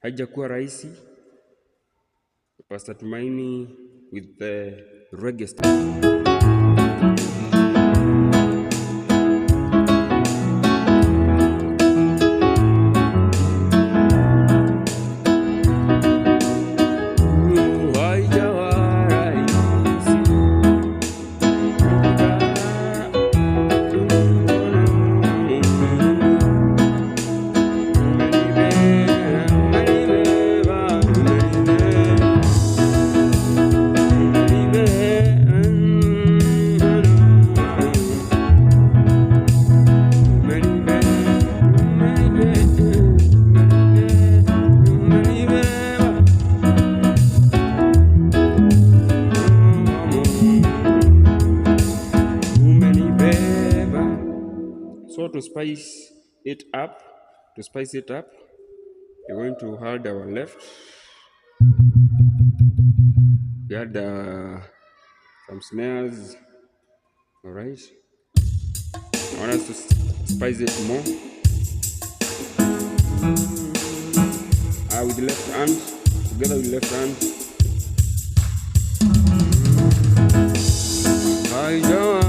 haijakuwa rahisi. Pastor Tumaini with the Reggae Style. So to spice it up, we're going to hold our left. We had some snares. All right. I want us to spice it more. With the left hand, together with the left hand. Haijawa.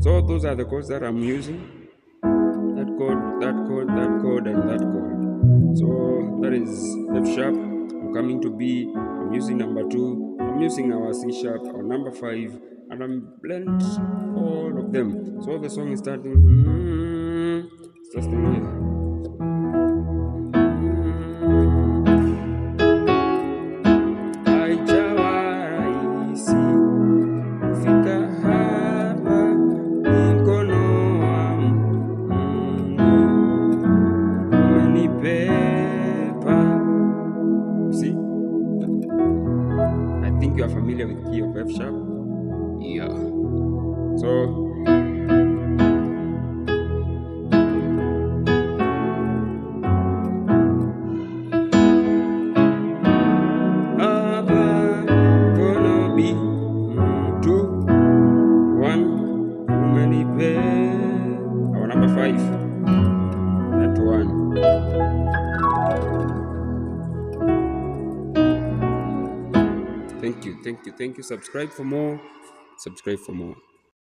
So those are the chords that I'm using. That chord, that chord, that chord, and that chord. So that is F sharp. I'm coming to B. I'm using number 2. I'm using our C sharp or number 5, and I'm blend all of them. So the song is starting here. Kufika hapa mkono wangu umenipepa. See? I think you are familiar with key of F sharp. Yeah. So our number 5, that one. Thank you. Subscribe for more.